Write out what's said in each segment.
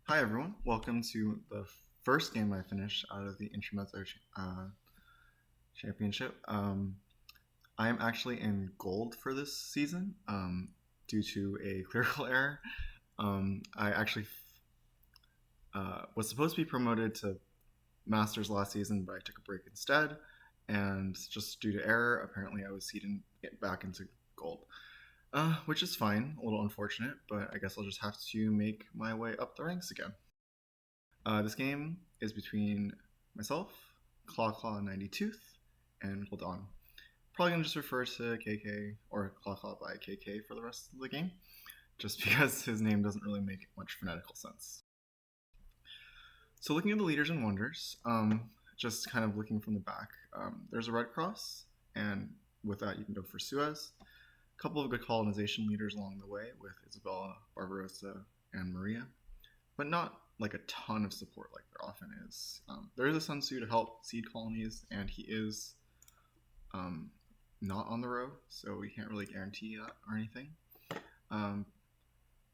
Hi everyone, welcome to the first game I finished out of the Intermezzo championship. I am actually in gold for this season due to a clerical error. I actually was supposed to be promoted to Masters last season, but I took a break instead, and just due to error, apparently I was seeded back into gold. Which is fine, a little unfortunate, but I guess I'll just have to make my way up the ranks again. This game is between myself, Klakla92th and Goldan. Probably gonna just refer to KK or Klakla by KK for the rest of the game, just because his name doesn't really make much phonetical sense. So looking at the leaders and wonders, just kind of looking from the back, there's a red cross, and with that you can go for Suez. A couple of good colonization leaders along the way with Isabella, Barbarossa, and Maria, but not like a ton of support like there often is. There is a Sun Tzu to help seed colonies, and he is not on the row, so we can't really guarantee that or anything. And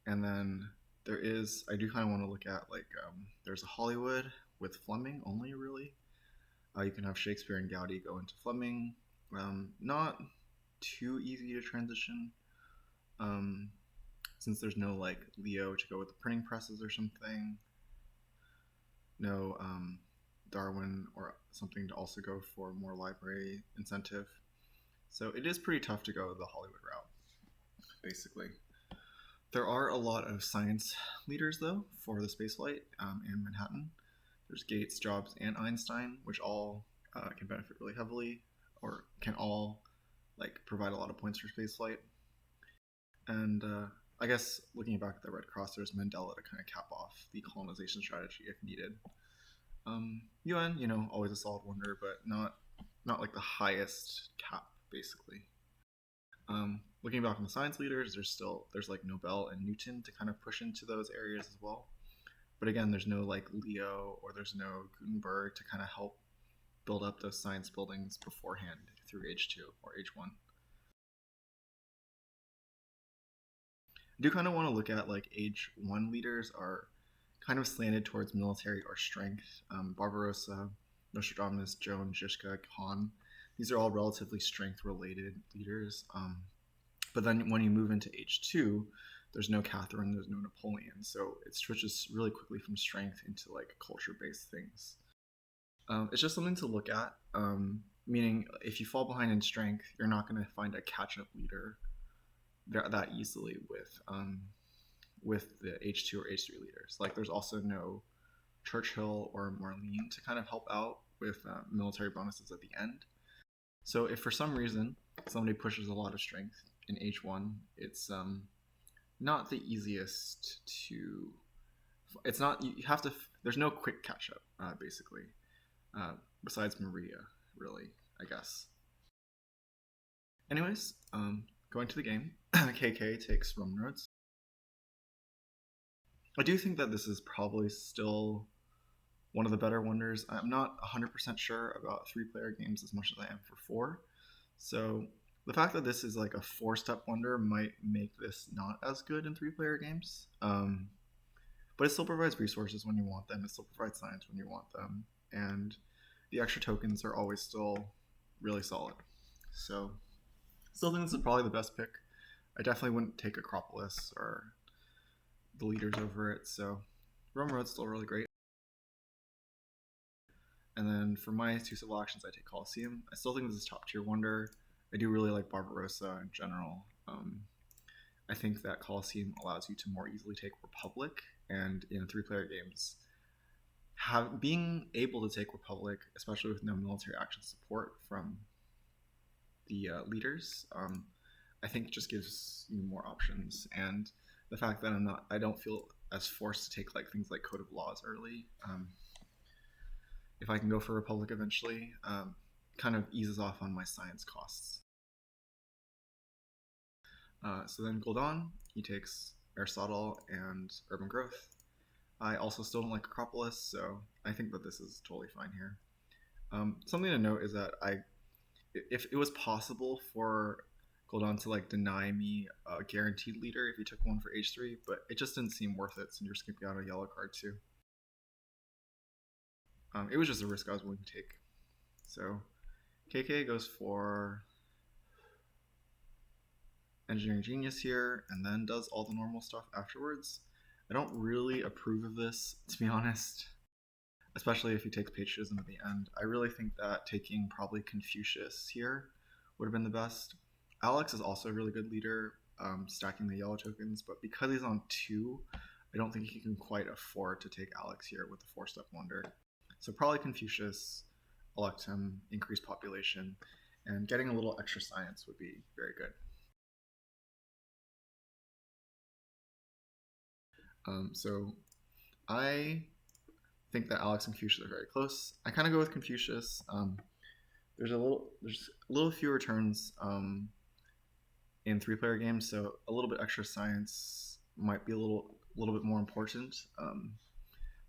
then I do kind of want to look at there's a Hollywood with Fleming only, really. You can have Shakespeare and Gaudi go into Fleming. Not too easy to transition. Since there's no like Leo to go with the printing presses or something, no Darwin or something to also go for more library incentive. So it is pretty tough to go the Hollywood route, basically. There are a lot of science leaders though for the spaceflight in Manhattan. There's Gates, Jobs, and Einstein, which all can benefit really heavily, or can all like provide a lot of points for spaceflight. And I guess looking back at the Red Cross, there's Mandela to kind of cap off the colonization strategy if needed. UN, always a solid wonder, but not like the highest cap, basically. Looking back on the science leaders, there's like Nobel and Newton to kind of push into those areas as well. But again, there's no like Leo or there's no Gutenberg to kind of help build up those science buildings beforehand through H2 or H1. I do kind of want to look at like H1 leaders are kind of slanted towards military or strength. Barbarossa, Nostradamus, Joan, Zizka, Khan. These are all relatively strength-related leaders. But then when you move into H2, there's no Catherine, there's no Napoleon, so it switches really quickly from strength into like culture-based things. It's just something to look at. Meaning, if you fall behind in strength, you're not going to find a catch-up leader that easily with the H2 or H3 leaders. Like there's also no Churchill or Marlene to kind of help out with military bonuses at the end. So if for some reason somebody pushes a lot of strength in H1, it's not the easiest to. It's not you have to. There's no quick catch up basically. Besides Maria, really, I guess. Anyways, going to the game, KK takes Roman roads. I do think that this is probably still one of the better wonders. I'm not 100% sure about 3-player games as much as I am for 4. So the fact that this is like a 4-step wonder might make this not as good in 3-player games. But it still provides resources when you want them. It still provides science when you want them. And the extra tokens are always still really solid. So still think this is probably the best pick. I definitely wouldn't take Acropolis or the leaders over it. So Rome Road's still really great. And then for my 2 civil actions, I take Colosseum. I still think this is top tier wonder. I do really like Barbarossa in general. I think that Colosseum allows you to more easily take Republic, and in 3-player games, being able to take Republic, especially with no military action support from the leaders, I think just gives you more options. And the fact that I don't feel as forced to take like things like Code of Laws early. If I can go for Republic eventually, kind of eases off on my science costs. So then Goldan, he takes Aristotle and Urban Growth. I also still don't like Acropolis, so I think that this is totally fine here. Something to note is that if it was possible for Goldan to like deny me a guaranteed leader if he took one for H3, but it just didn't seem worth it since you're skipping out a yellow card too. It was just a risk I was willing to take. So KK goes for Engineering Genius here, and then does all the normal stuff afterwards. I don't really approve of this, to be honest, especially if he takes patriotism at the end. I really think that taking probably Confucius here would have been the best. Alex is also a really good leader, stacking the yellow tokens, but because he's on 2, I don't think he can quite afford to take Alex here with the 4-step wonder. So probably Confucius, elect him, increase population, and getting a little extra science would be very good. So I think that Alex and Confucius are very close. I kind of go with Confucius. There's a little fewer turns in 3-player games, so a little bit extra science might be a little bit more important.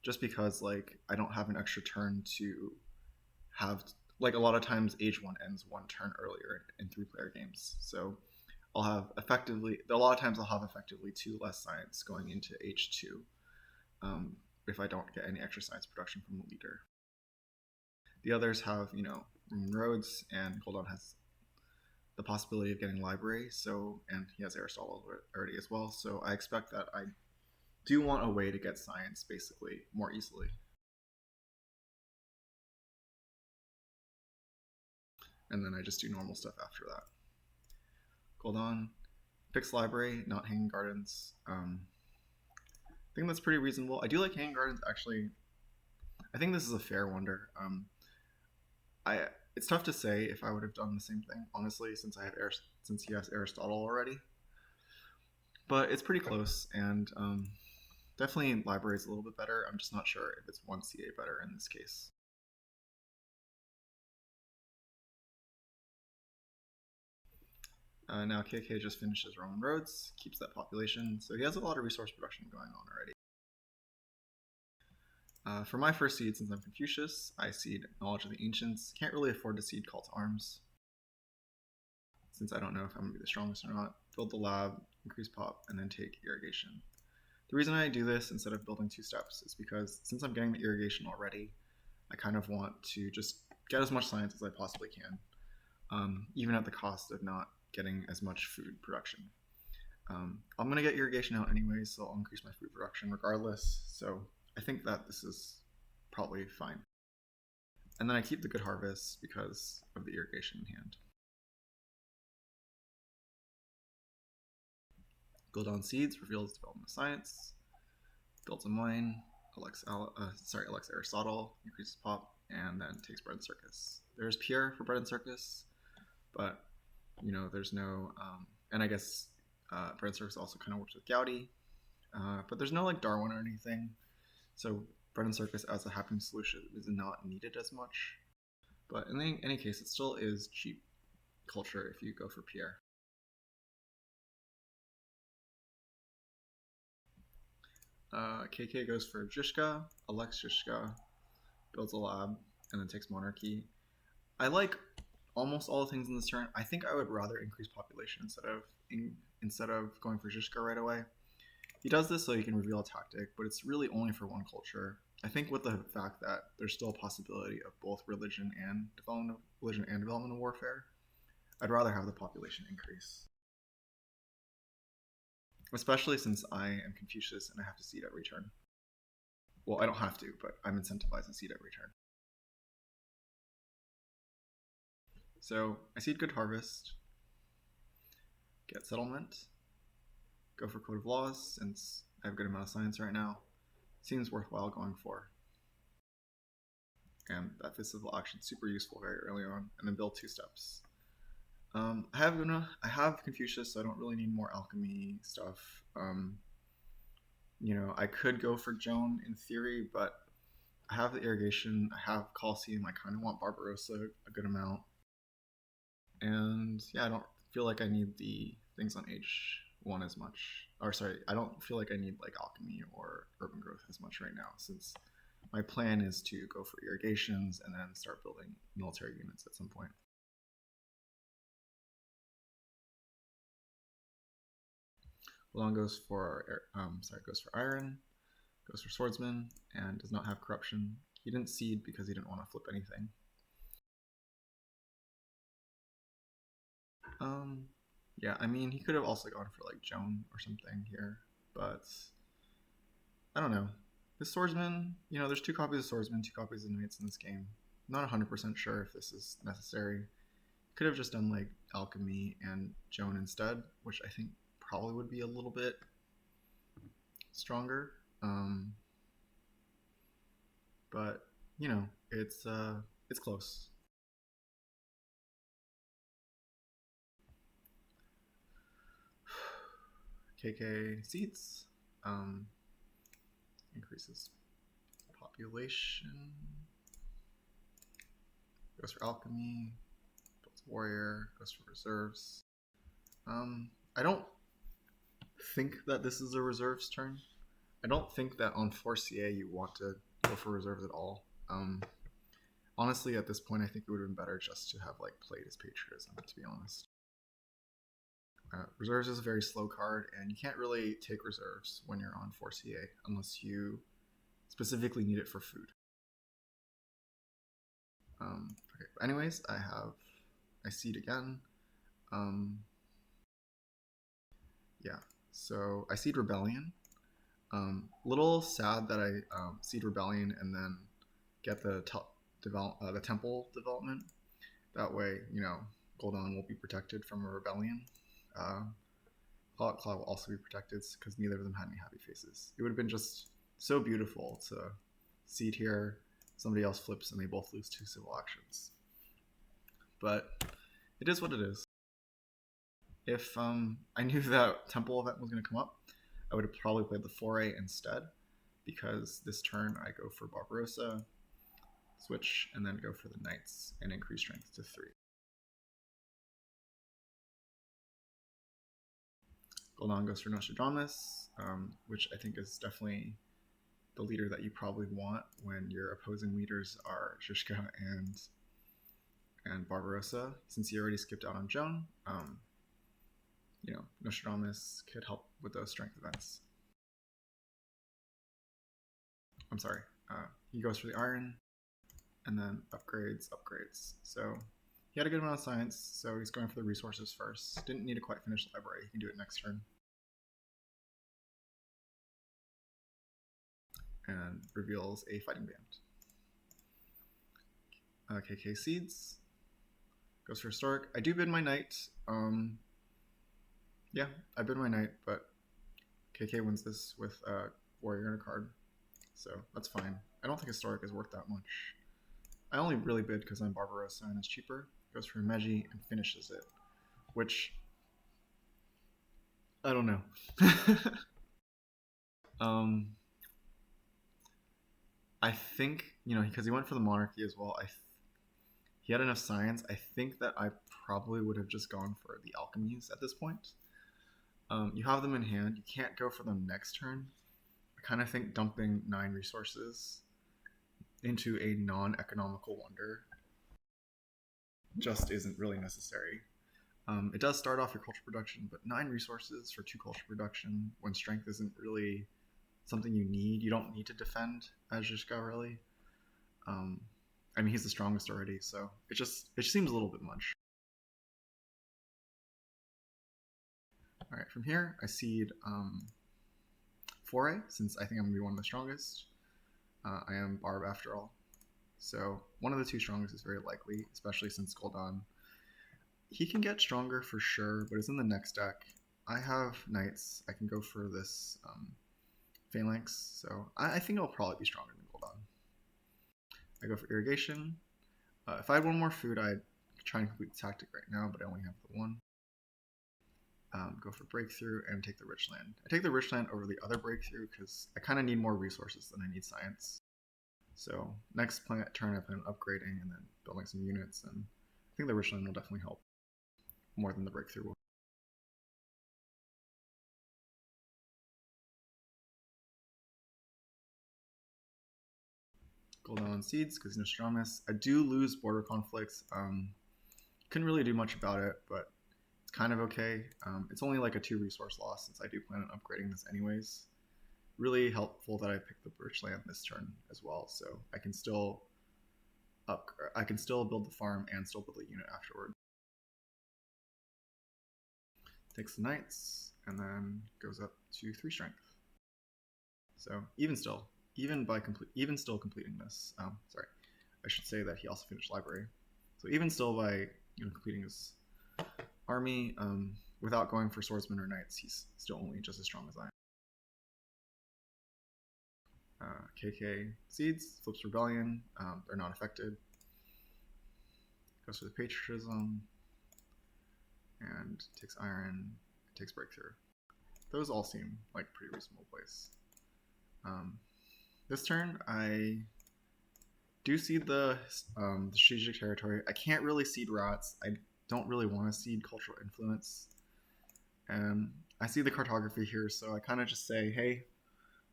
Just because like I don't have an extra turn to have, like a lot of times Age 1 ends 1 turn earlier in 3-player games, so I'll have effectively, a lot of times I'll have effectively 2 less science going into H2 if I don't get any extra science production from the leader. The others have, roads, and Goldan has the possibility of getting library, so, and he has Aristotle already as well, so I expect that I do want a way to get science basically more easily. And then I just do normal stuff after that. Goldan picks library, not Hanging Gardens. I think that's pretty reasonable. I do like Hanging Gardens, actually. I think this is a fair wonder. It's tough to say if I would have done the same thing, honestly, since he has Aristotle already. But it's pretty close, and definitely library is a little bit better. I'm just not sure if it's 1 CA better in this case. Now KK just finishes Roman roads, keeps that population, so he has a lot of resource production going on already. For my first seed, since I'm Confucius, I seed Knowledge of the Ancients. Can't really afford to seed Call to Arms, since I don't know if I'm going to be the strongest or not. Build the lab, increase pop, and then take irrigation. The reason I do this instead of building 2 steps is because since I'm getting the irrigation already, I kind of want to just get as much science as I possibly can, even at the cost of not getting as much food production. I'm going to get irrigation out anyway, so I'll increase my food production regardless, so I think that this is probably fine. And then I keep the good harvest because of the irrigation in hand. Goldan seeds reveals development of science, builds a mine, elects Aristotle, increases pop, and then takes Bread and Circus. There's Pierre for Bread and Circus, but there's no, and I guess Bread and Circus also kind of works with Goudy, but there's no like Darwin or anything, so Bread and Circus as a happening solution is not needed as much. But in any case, it still is cheap culture if you go for Pierre. KK goes for Zhishka, elects Zhishka, builds a lab, and then takes Monarchy. I like almost all the things in this turn. I think I would rather increase population instead of going for Zhishka right away. He does this so he can reveal a tactic, but it's really only for 1 culture. I think with the fact that there's still a possibility of both religion and development of warfare, I'd rather have the population increase. Especially since I am Confucius and I have to seed every turn. Well, I don't have to, but I'm incentivized to seed every turn. So I seed Good Harvest, get Settlement, go for Code of Laws since I have a good amount of science right now. Seems worthwhile going for. And that physical action is super useful very early on, and then build 2 steps. I have Confucius, so I don't really need more alchemy stuff. I could go for Joan in theory, but I have the irrigation, I have Colosseum, I kind of want Barbarossa a good amount. And yeah, I don't feel like I need the things on Age 1 as much. I don't feel like I need like alchemy or urban growth as much right now, since my plan is to go for irrigations and then start building military units at some point. Goldan goes for goes for Iron, goes for Swordsman, and does not have Corruption. He didn't seed because he didn't want to flip anything. Yeah, I mean, he could have also gone for like Joan or something here, but I don't know. This Swordsman, there's 2 copies of Swordsman, 2 copies of Knights in this game. I'm not 100% sure if this is necessary. Could have just done like Alchemy and Joan instead, which I think probably would be a little bit stronger. But it's close. KK seeds increases population. Goes for Alchemy. Builds Warrior. Goes for reserves. I don't think that this is a reserves turn. I don't think that on 4CA you want to go for reserves at all. Honestly, at this point, I think it would have been better just to have like played as Patriotism, to be honest. Reserves is a very slow card, and you can't really take reserves when you're on 4CA unless you specifically need it for food. Okay. Anyways, I seed again. Yeah, so I seed Rebellion. Little sad that I seed Rebellion and then get the temple development. That way, Goldan will be protected from a rebellion. Klakla will also be protected because neither of them had any happy faces. It would have been just so beautiful to seed here, somebody else flips, and they both lose 2 civil actions. But it is what it is. If I knew that temple event was going to come up, I would have probably played the foray instead, because this turn I go for Barbarossa, switch, and then go for the Knights and increase strength to 3. Goldan goes for Nostradamus, which I think is definitely the leader that you probably want when your opposing leaders are Zizka and Barbarossa. Since he already skipped out on Joan, Nostradamus could help with those strength events. I'm sorry. He goes for the Iron, and then upgrades. So he had a good amount of science, so he's going for the resources first. Didn't need to quite finish the library. He can do it next turn. And reveals a fighting band. KK seeds. Goes for historic. I do bid my knight. Yeah, I bid my knight, but KK wins this with warrior and a card. So that's fine. I don't think historic is worth that much. I only really bid because I'm Barbarossa and it's cheaper. Goes for Meji and finishes it, which I don't know. I think, because he went for the monarchy as well, he had enough science. I think that I probably would have just gone for the alchemies at this point. You have them in hand. You can't go for them next turn. I kind of think dumping 9 resources into a non-economical wonder just isn't really necessary. It does start off your culture production, but 9 resources for 2 culture production when strength isn't really something you need. You don't need to defend as Zizka, really. I mean, he's the strongest already, so it just seems a little bit much. All right, from here, I seed foray, since I think I'm going to be one of the strongest. I am Barb after all. So one of the 2 strongest is very likely, especially since Goldan. He can get stronger for sure, but it's in the next deck. I have Knights. I can go for this Phalanx, so I think it'll probably be stronger than Goldan. I go for Irrigation. If I had 1 more food, I'd try and complete the tactic right now, but I only have the 1. Go for Breakthrough and take the Rich Land. I take the Rich Land over the other Breakthrough because I kind of need more resources than I need science. So next turn I plan on upgrading and then building some units, and I think the Rich Land will definitely help more than the Breakthrough will. Goldan seeds because Nostradamus. I do lose border conflicts. Couldn't really do much about it, but It's kind of okay. It's only like a 2 resource loss since I do plan on upgrading this anyways. Really helpful that I picked the birch land this turn as well, so I can still build the farm and still build a unit afterward. Takes the knights and then goes up to 3 strength. So even still completing this, sorry, I should say that he also finished library. So even still by completing his army, without going for swordsmen or knights, he's still only just as strong as I am. KK seeds, flips rebellion, they're not affected. Goes for the patriotism, and takes iron, takes breakthrough. Those all seem like pretty reasonable plays. This turn, I do seed the strategic territory. I can't really seed rats. I don't really want to seed cultural influence. And I see the cartography here, so I kind of just say, hey,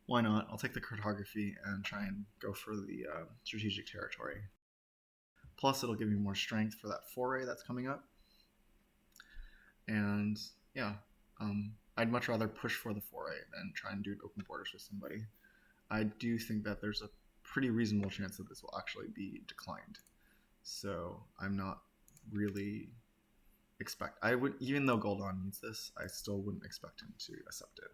why not? I'll take the cartography and try and go for the strategic territory. Plus, it'll give me more strength for that foray that's coming up. And yeah, I'd much rather push for the foray than try and do open borders with somebody. I do think that there's a pretty reasonable chance that this will actually be declined. So I'm not really even though Goldan needs this, I still wouldn't expect him to accept it.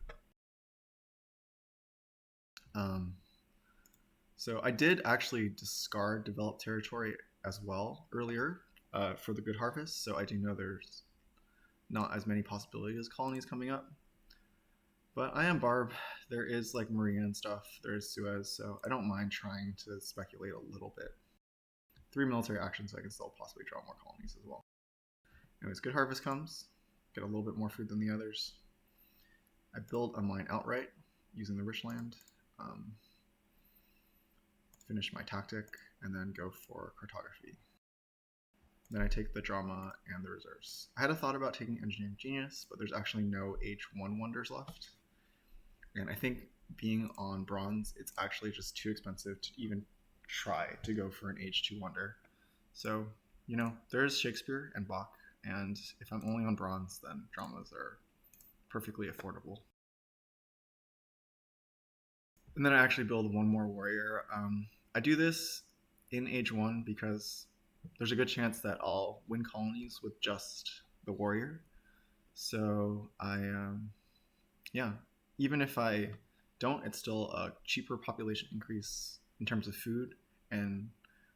So I did actually discard developed territory as well earlier for the good harvest, so I do know there's not as many possibilities of colonies coming up. But I am Barb. There is like Maria and stuff. There is Suez, so I don't mind trying to speculate a little bit. 3 military actions, so I can still possibly draw more colonies as well. Anyways, good harvest comes. Get a little bit more food than the others. I build a mine outright using the rich land. Finish my tactic, and then go for cartography. Then I take the drama and the reserves. I had a thought about taking engineering genius, but there's actually no H1 wonders left. And I think being on bronze, it's actually just too expensive to even try to go for an H2 wonder. So, there's Shakespeare and Bach, and if I'm only on bronze, then dramas are perfectly affordable. And then I actually build one more warrior. I do this in Age 1 because there's a good chance that I'll win colonies with just the warrior. So even if I don't, it's still a cheaper population increase in terms of food and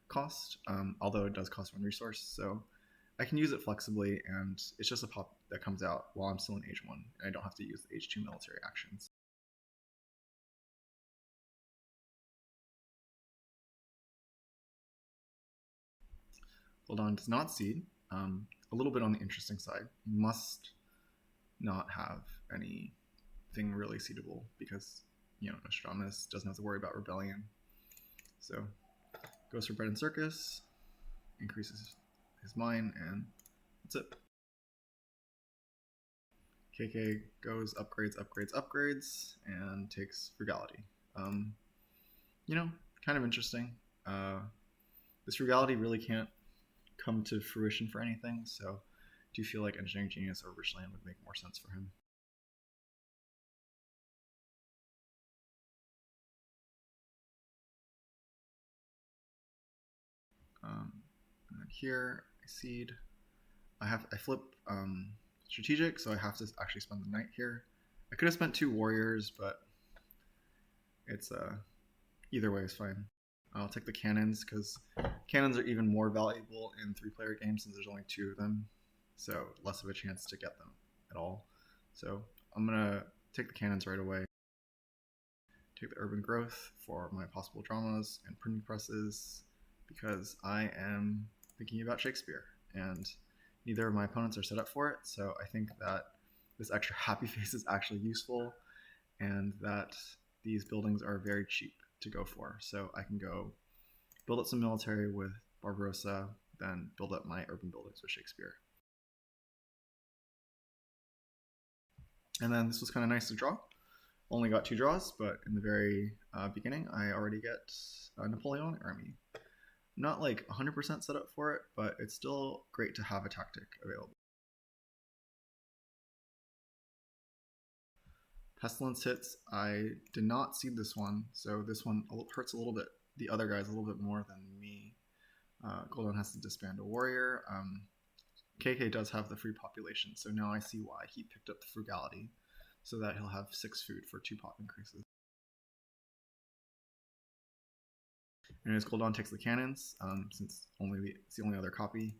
cost, although it does cost 1 resource. So I can use it flexibly, and it's just a pop that comes out while I'm still in Age 1, and I don't have to use the Age 2 military actions. Goldan does not seed. A little bit on the interesting side. You must not have anything really seedable because, Nostradamus doesn't have to worry about rebellion. So, goes for bread and circus, increases his mine, and that's it. KK goes upgrades, and takes frugality. Kind of interesting. This frugality really can't come to fruition for anything, so I do feel like engineering genius or rich land would make more sense for him. And then here I seed. I flip strategic, so I have to actually spend the knight here. I could have spent 2 warriors, but it's either way is fine. I'll take the cannons because cannons are even more valuable in 3-player games since there's only 2 of them, so less of a chance to get them at all. So I'm gonna take the cannons right away. Take the urban growth for my possible dramas and printing presses because I am thinking about Shakespeare, and neither of my opponents are set up for it, so I think that this extra happy face is actually useful, and that these buildings are very cheap to go for. So I can go build up some military with Barbarossa, then build up my urban buildings with Shakespeare. And then this was kind of nice to draw. Only got 2 draws, but in the very beginning, I already get a Napoleonic army. Not like 100% set up for it, but it's still great to have a tactic available. Pestilence hits. I did not see this one, so this one hurts a little bit. The other guy's a little bit more than me. Goldan has to disband a warrior. KK does have the free population, so now I see why he picked up the frugality, so that he'll have 6 food for 2 pop increases. Anyways, Goldan takes the cannons, since it's the only other copy.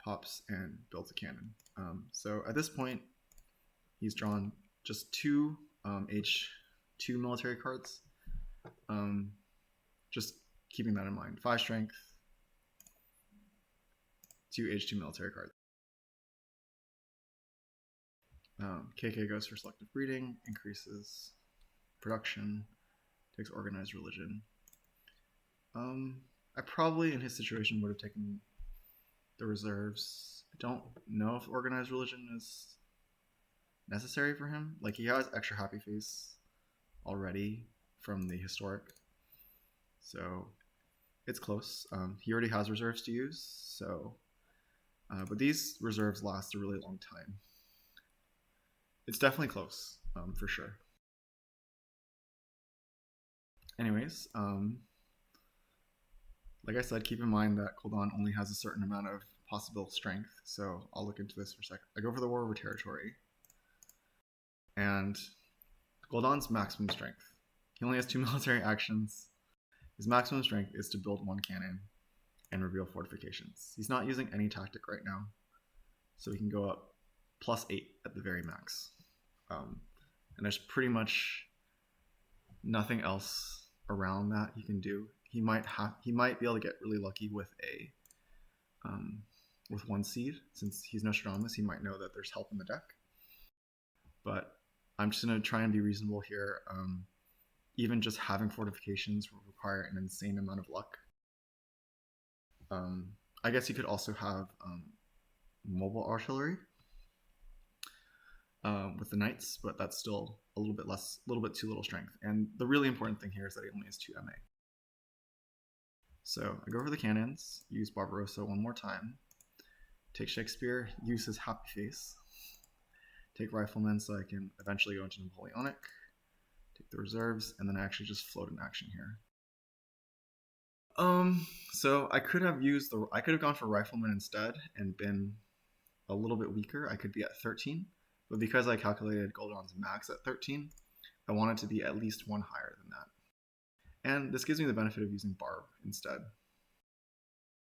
Pops and builds a cannon. So at this point, he's drawn just 2 H2 military cards. Just keeping that in mind. 5 strength, 2 H2 military cards. KK goes for selective breeding, increases production, takes organized religion. I probably, in his situation, would have taken the reserves. I don't know if organized religion is necessary for him. Like, he has extra happy face already from the historic, so it's close. He already has reserves to use, so but these reserves last a really long time. It's definitely close, for sure. Anyways, like I said, keep in mind that Goldan only has a certain amount of possible strength, so I'll look into this for a second. I go for the War Over Territory, and Goldan's maximum strength. He only has 2 military actions. His maximum strength is to build 1 cannon and reveal fortifications. He's not using any tactic right now, so he can go up +8 at the very max. And there's pretty much nothing else around that he can do. He might be able to get really lucky with with 1 seed. Since he's Nostradamus, he might know that there's help in the deck. But I'm just going to try and be reasonable here. Even just having fortifications will require an insane amount of luck. I guess you could also have mobile artillery with the knights, but that's still a little bit too little strength. And the really important thing here is that he only has 2 MA. So I go for the cannons, use Barbarossa 1 more time, take Shakespeare, use his happy face, take Rifleman so I can eventually go into Napoleonic, take the reserves, and then I actually just float an action here. So I could have gone for Rifleman instead and been a little bit weaker. I could be at 13, but because I calculated Goldan's max at 13, I wanted to be at least 1 higher than that. And this gives me the benefit of using Barb instead.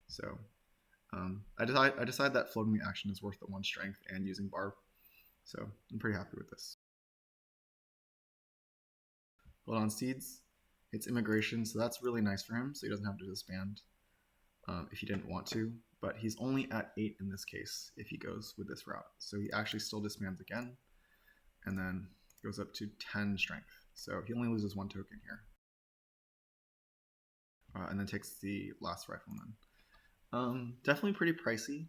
So I decide that floating the action is worth the 1 strength and using Barb. So I'm pretty happy with this. Goldan Seeds. It's immigration, so that's really nice for him, so he doesn't have to disband if he didn't want to. But he's only at 8 in this case if he goes with this route. So he actually still disbands again, and then goes up to 10 strength. So he only loses 1 token here. And then takes the last Rifleman. Definitely pretty pricey.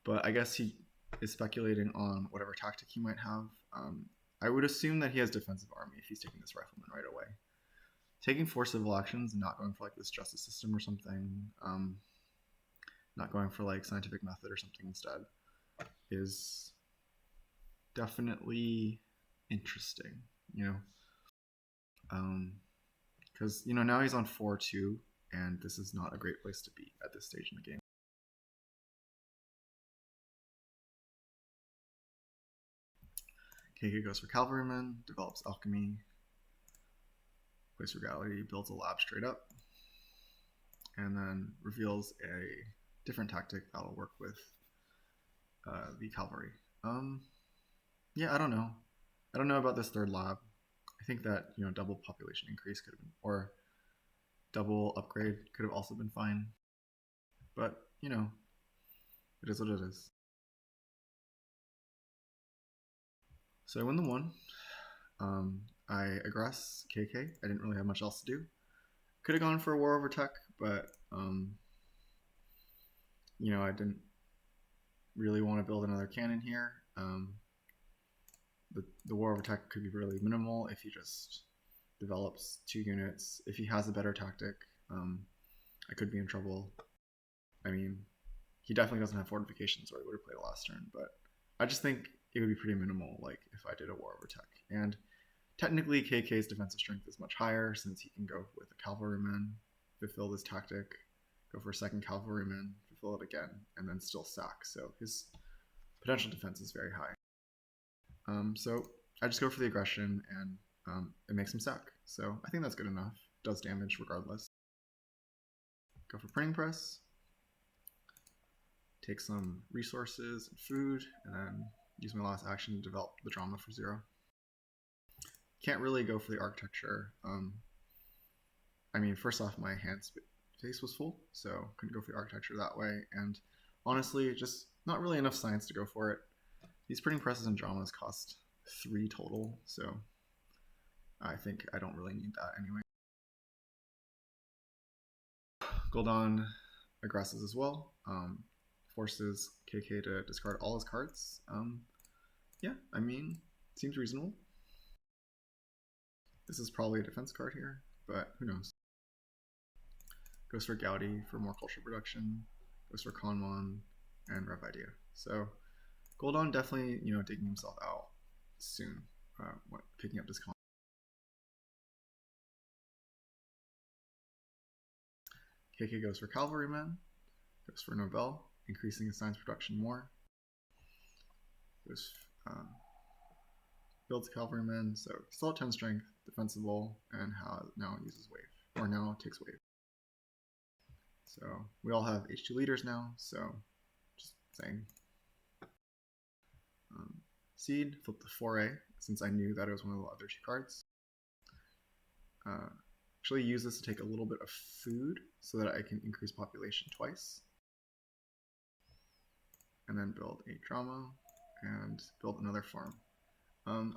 But I guess he is speculating on whatever tactic he might have. I would assume that he has defensive army if he's taking this Rifleman right away. Taking 4 civil actions and not going for like this justice system or something, not going for like scientific method or something instead, is definitely interesting, you know? Because, you know, now he's on 4-2, and this is not a great place to be at this stage in the game. KK goes for Cavalryman, develops Alchemy, plays Frugality, builds a lab straight up, and then reveals a different tactic that'll work with the Cavalry. Yeah, I don't know. I don't know about this 3rd lab. I think that, you know, double population increase could have been, or double upgrade could have also been fine. But, you know, it is what it is. So I win the 1. I aggress KK. I didn't really have much else to do. Could have gone for a War Over Tech, but, you know, I didn't really want to build another cannon here. The War Over Tech could be really minimal if he just develops 2 units. If he has a better tactic, I could be in trouble. I mean, he definitely doesn't have fortifications, or he would have played a last turn, but I just think it would be pretty minimal, like if I did a war over tech. And technically, KK's defensive strength is much higher since he can go with a cavalryman, fulfill this tactic, go for a second cavalryman, fulfill it again, and then still sack. So his potential defense is very high. So I just go for the aggression, and it makes him sack. So I think that's good enough. Does damage regardless. Go for printing press. Take some resources and food, and then use my last action to develop the drama for 0. Can't really go for the architecture. I mean, first off, my hand space was full, so couldn't go for the architecture that way. And honestly, just not really enough science to go for it. These printing presses and dramas cost 3 total, so I think I don't really need that anyway. Goldan aggresses as well. Forces KK to discard all his cards. Yeah, I mean, seems reasonable. This is probably a defense card here, but who knows. Goes for Gaudi for more culture production. Goes for Kanman and Rev Idea. So Goldan definitely, digging himself out soon, picking up this con. KK goes for Cavalryman. Goes for Nobel, increasing his science production more. Goes builds Cavalryman, so still at 10 strength, defensible, and now uses wave, or now takes wave. So we all have H2 leaders now, so just saying. Seed, flip the 4A, since I knew that it was one of the other 2 cards. Actually use this to take a little bit of food so that I can increase population twice. And then build a drama and build another farm.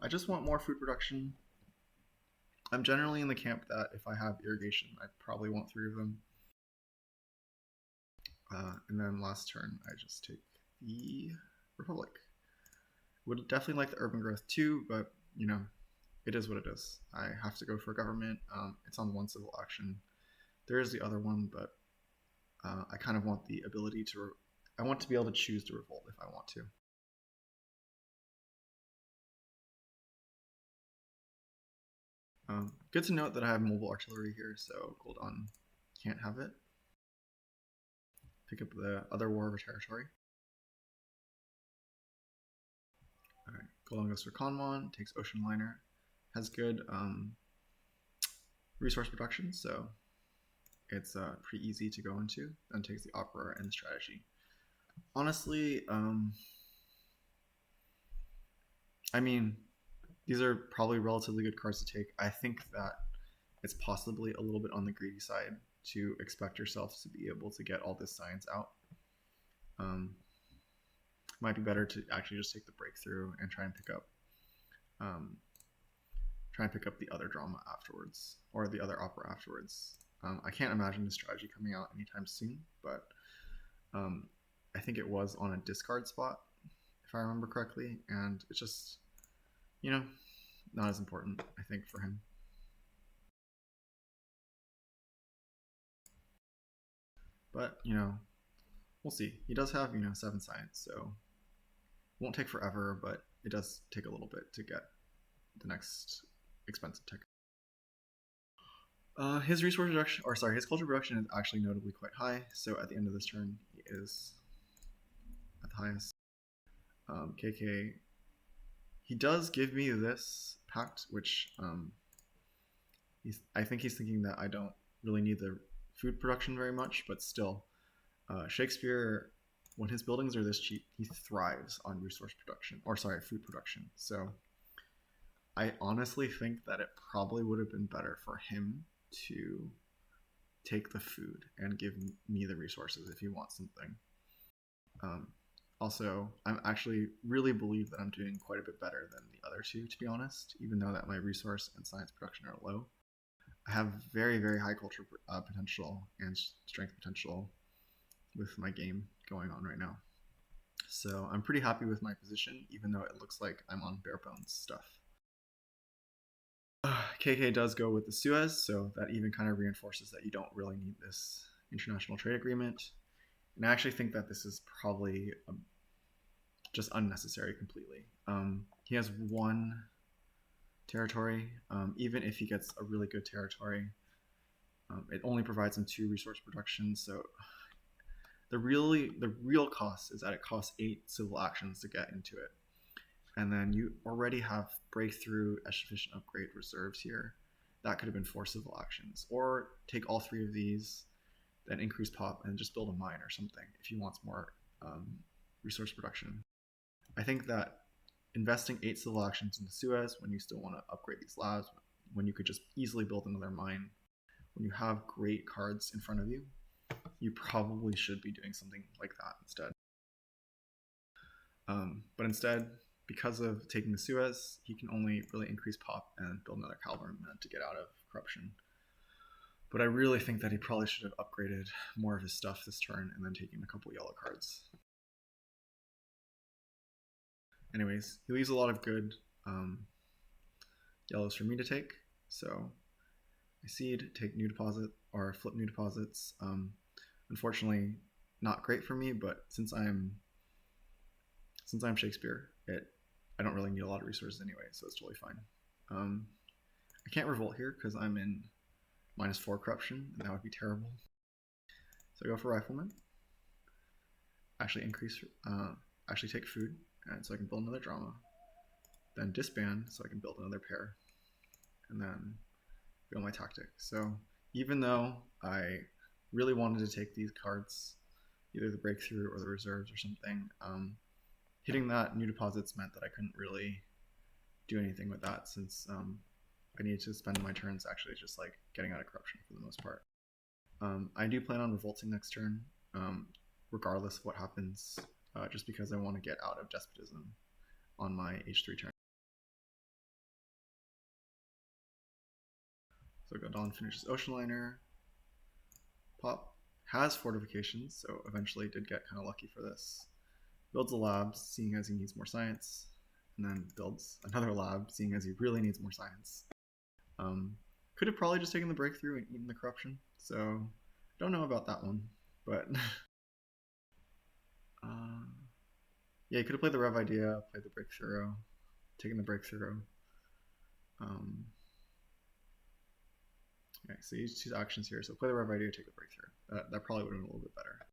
I just want more food production. I'm generally in the camp that if I have irrigation, I probably want 3 of them. And then last turn, I just take the Republic. Would definitely like the urban growth too, but it is what it is. I have to go for government. It's on 1 civil action. There is the other one, but I kind of want the ability to. I want to be able to choose to revolt if I want to. Good to note that I have mobile artillery here, so Goldan can't have it. Pick up the other war over territory. Alright, Goldan goes for Kanman, takes Ocean Liner. Has good resource production, so it's pretty easy to go into. Then takes the Opera and the Strategy. Honestly, I mean, these are probably relatively good cards to take. I think that it's possibly a little bit on the greedy side to expect yourself to be able to get all this science out. Might be better to actually just take the breakthrough and try and pick up the other drama afterwards, or the other opera afterwards. I can't imagine the Strategy coming out anytime soon, but I think it was on a discard spot, if I remember correctly, and it's just, not as important, I think, for him. But, we'll see. He does have, 7 science, so it won't take forever, but it does take a little bit to get the next expensive tech. His resource reduction, his culture production is actually notably quite high, so at the end of this turn, he is at the highest. KK, he does give me this pact, which I think he's thinking that I don't really need the food production very much, but still, Shakespeare, when his buildings are this cheap, he thrives on food production. So I honestly think that it probably would have been better for him to take the food and give me the resources if he wants something. Also, I actually really believe that I'm doing quite a bit better than the other 2, to be honest, even though that my resource and science production are low. I have very, very high culture potential and strength potential with my game going on right now. So I'm pretty happy with my position, even though it looks like I'm on bare bones stuff. KK does go with the Suez, so that even kind of reinforces that you don't really need this international trade agreement. And I actually think that this is probably just unnecessary completely. He has one territory. Even if he gets a really good territory, it only provides him 2 resource production. So the real cost is that it costs 8 civil actions to get into it, and then you already have breakthrough, efficient upgrade, reserves here. That could have been 4 civil actions, or take all 3 of these, then increase pop and just build a mine or something if he wants more resource production. I think that investing 8 civil actions into Suez when you still want to upgrade these labs, when you could just easily build another mine, when you have great cards in front of you, you probably should be doing something like that instead. But instead, because of taking the Suez, he can only really increase pop and build another cavalryman to get out of corruption. But I really think that he probably should have upgraded more of his stuff this turn and then taken a couple yellow cards. Anyways, he leaves a lot of good yellows for me to take. So I seed, take new deposit, or flip new deposits. Unfortunately, not great for me, but since I'm Shakespeare, I don't really need a lot of resources anyway, so it's totally fine. I can't revolt here because I'm in -4 corruption, and that would be terrible. So I go for Rifleman. Actually take food, and so I can build another drama. Then disband, so I can build another pair, and then go my tactic. So even though I really wanted to take these cards, either the breakthrough or the reserves or something, hitting that new deposits meant that I couldn't really do anything with that, since I needed to spend my turns actually just like getting out of corruption for the most part. I do plan on revolting next turn, regardless of what happens, just because I want to get out of despotism on my H3 turn. So Goldan finishes Ocean Liner. Pop has fortifications, so eventually did get kind of lucky for this. Builds a lab, seeing as he needs more science, and then builds another lab, seeing as he really needs more science. Could have probably just taken the breakthrough and eaten the corruption, so don't know about that one, but yeah, he could have played the Rev idea, played the breakthrough, taken the breakthrough. Okay, so you use 2 actions here, so play the Rev idea, take the breakthrough. That probably would have been a little bit better.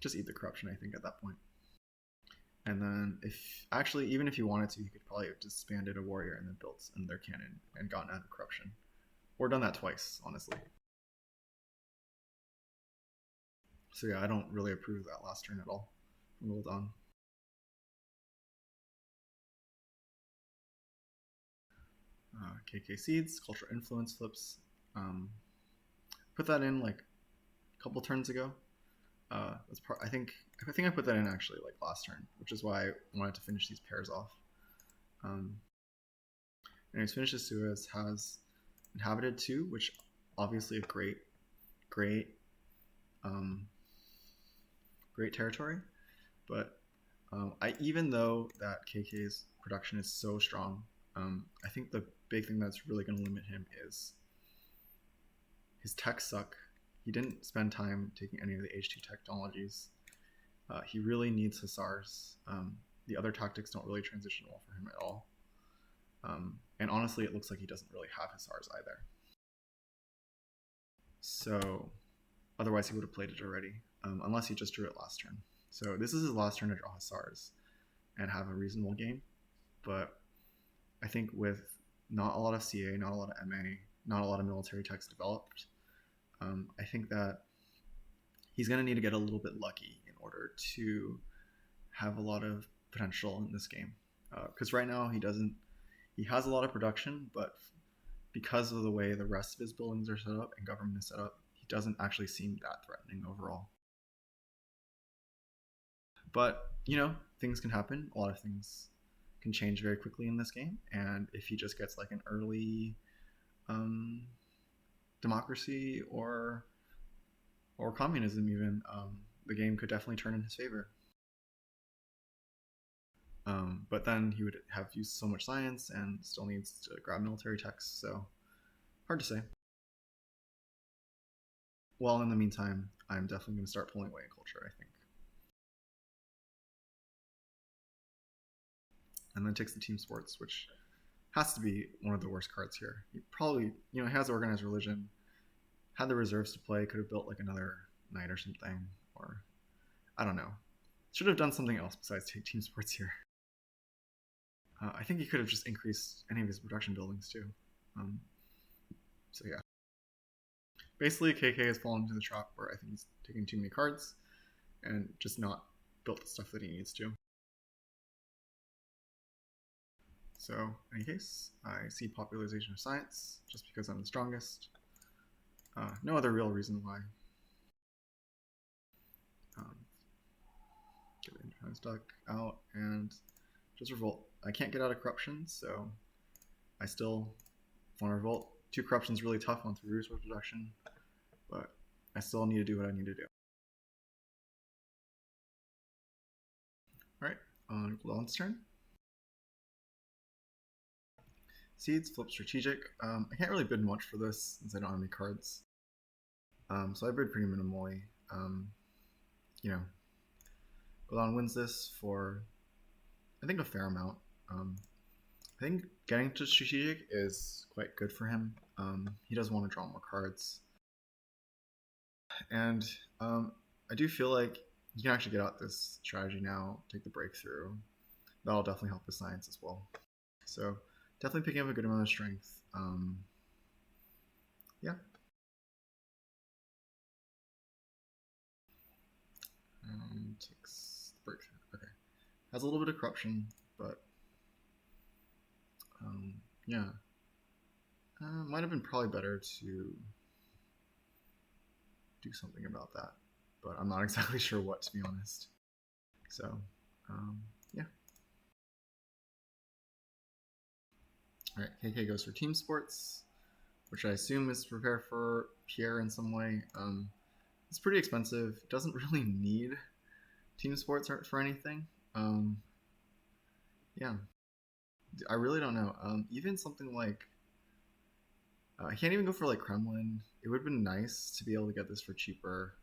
Just eat the corruption, I think, at that point. And then, even if you wanted to, you could probably have disbanded a warrior and then built another cannon and gotten out of corruption. Or done that twice, honestly. So yeah, I don't really approve of that last turn at all from Goldan. KK Seeds, Cultural Influence flips. Put that in like a couple turns ago. I think I put that in actually like last turn, which is why I wanted to finish these pairs off. Anyways, finishes Suez, has Inhabited 2, which obviously a great territory, but even though that KK's production is so strong, I think the big thing that's really going to limit him is his techs suck. He didn't spend time taking any of the H2 technologies. He really needs Hussars. The other tactics don't really transition well for him at all. And honestly, it looks like he doesn't really have Hussars either. So otherwise he would have played it already, unless he just drew it last turn. So this is his last turn to draw Hussars and have a reasonable game. But I think with not a lot of CA, not a lot of MA, not a lot of military techs developed, I think that he's going to need to get a little bit lucky in order to have a lot of potential in this game. Because right now he has a lot of production, but because of the way the rest of his buildings are set up and government is set up, he doesn't actually seem that threatening overall. But, things can happen. A lot of things can change very quickly in this game, and if he just gets like an early democracy or communism even, the game could definitely turn in his favor. But then he would have used so much science and still needs to grab military techs, so hard to say. Well, in the meantime, I'm definitely going to start pulling away in culture, I think. and then takes the team sports, which has to be one of the worst cards here. He probably, has organized religion, had the reserves to play, could have built like another knight or something, or I don't know. Should have done something else besides take team sports here. I think he could have just increased any of his production buildings too. So yeah. Basically, KK has fallen into the trap where I think he's taking too many cards and just not built the stuff that he needs to. So, in any case, I see popularization of science just because I'm the strongest. No other real reason why. Get the Interference Duck out and just revolt. I can't get out of corruption, so I still want to revolt. 2 corruption is really tough on 3 resource production, but I still need to do what I need to do. Alright, on Goldan's turn. Seeds, flip strategic. I can't really bid much for this since I don't have any cards. So I bid pretty minimally. Goldan wins this for, I think, a fair amount. I think getting to strategic is quite good for him. He does want to draw more cards. And I do feel like he can actually get out this strategy now, take the breakthrough. That'll definitely help his science as well. So definitely picking up a good amount of strength. Yeah. Takes the breakthrough. Okay. Has a little bit of corruption, but yeah. Might have been probably better to do something about that, but I'm not exactly sure what, to be honest. So, yeah. All right, KK goes for team sports, which I assume is to prepare for Pierre in some way. It's pretty expensive. It doesn't really need team sports for anything. Yeah, I really don't know. Even something like I can't even go for like Kremlin. It would have been nice to be able to get this for cheaper.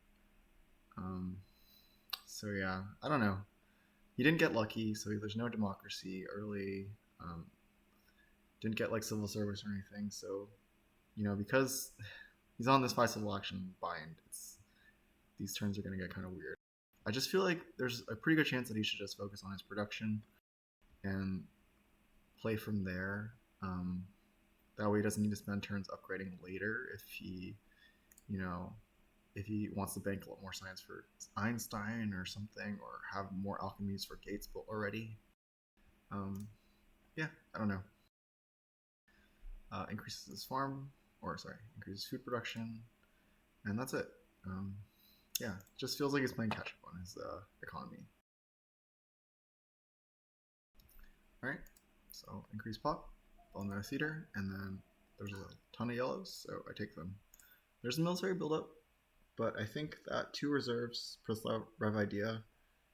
So yeah, I don't know. He didn't get lucky, so there's no democracy early. Didn't get like civil service or anything. So, because he's on this 5 civil action bind, these turns are going to get kind of weird. I just feel like there's a pretty good chance that he should just focus on his production and play from there. That way he doesn't need to spend turns upgrading later if he, if he wants to bank a lot more science for Einstein or something, or have more alchemies for Gates built already. Yeah, I don't know. Increases his increases food production, and that's it. Yeah, just feels like he's playing catch up on his economy. Alright, so increase pop, Ball Theater, and then there's a ton of yellows, so I take them. There's a military buildup, but I think that 2 reserves plus Rev Idea